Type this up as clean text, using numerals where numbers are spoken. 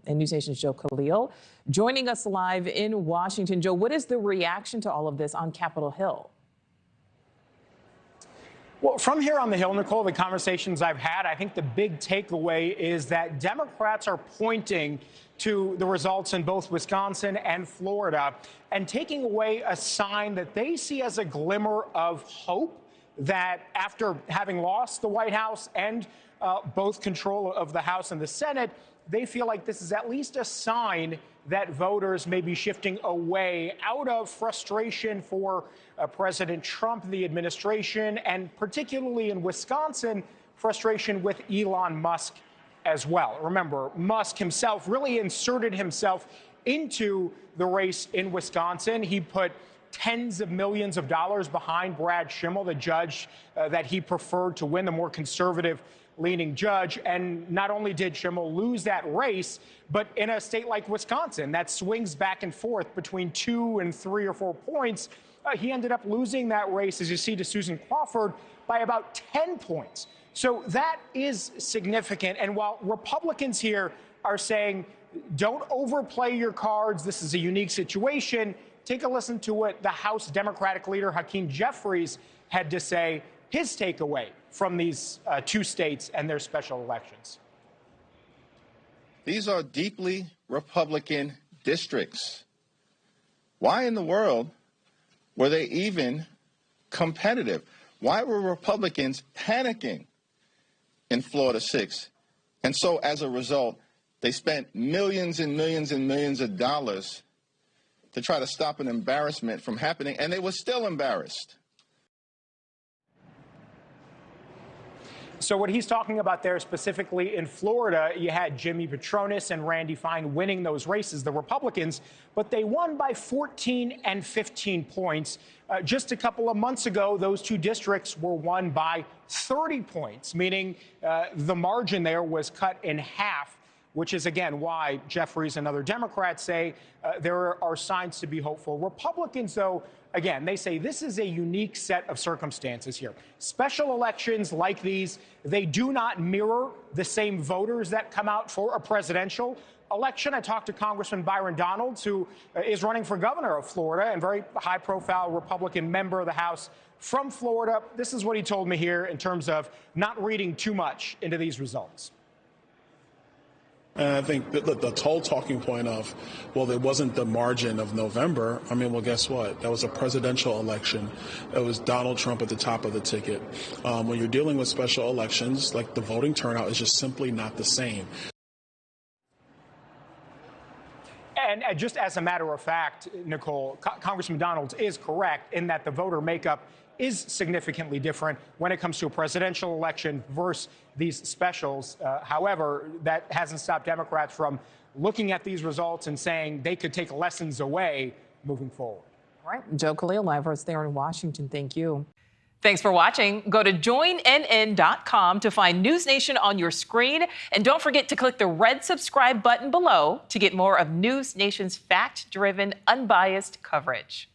and NewsNation's Joe Khalil joining us live in Washington. Joe, what is the reaction to all of this on Capitol Hill? Well, from here on the Hill, Nichole, the conversations I've had, I think the big takeaway is that Democrats are pointing to the results in both Wisconsin and Florida and taking away a sign that they see as a glimmer of hope that after having lost the White House and both control of the House and the Senate, they feel like this is at least a sign that voters may be shifting away out of frustration for President Trump, the administration, and particularly in Wisconsin, frustration with Elon Musk as well. Remember, Musk himself really inserted himself into the race in Wisconsin. He put tens of millions of dollars behind Brad Schimmel, the judge that he preferred to win, the more conservative leaning judge. And not only did Schimmel lose that race, but in a state like Wisconsin that swings back and forth between 2 and 3 or 4 points, he ended up losing that race, as you see, to Susan Crawford by about 10 points. So that is significant. And while Republicans here are saying, don't overplay your cards, this is a unique situation, take a listen to what the House Democratic leader Hakeem Jeffries had to say, his takeaway from these 2 states and their special elections. These are deeply Republican districts. Why in the world were they even competitive? Why were Republicans panicking in Florida 6? And so as a result, they spent millions and millions and millions of dollars to try to stop an embarrassment from happening, and they were still embarrassed. So what he's talking about there specifically in Florida, you had Jimmy Patronis and Randy Fine winning those races, the Republicans, but they won by 14 and 15 points. Just a couple of months ago, those 2 districts were won by 30 points, meaning the margin there was cut in half, which is, again, why Jeffries and other Democrats say there are signs to be hopeful. Republicans, though, again, they say this is a unique set of circumstances here. Special elections like these, they do not mirror the same voters that come out for a presidential election. I talked to Congressman Byron Donalds, who is running for governor of Florida and very high-profile Republican member of the House from Florida. This is what he told me here in terms of not reading too much into these results. And I think the whole talking point of, well, there wasn't the margin of November. I mean, well, guess what? That was a presidential election. It was Donald Trump at the top of the ticket. When you're dealing with special elections, like the voting turnout is just simply not the same. And just as a matter of fact, Nichole, Congressman Donalds is correct in that the voter makeup is significantly different when it comes to a presidential election versus these specials. However, that hasn't stopped Democrats from looking at these results and saying they could take lessons away moving forward. All right. Joe Khalil, live for us there in Washington. Thank you. Thanks for watching. Go to joinnn.com to find News Nation on your screen. And don't forget to click the red subscribe button below to get more of News Nation's fact-driven, unbiased coverage.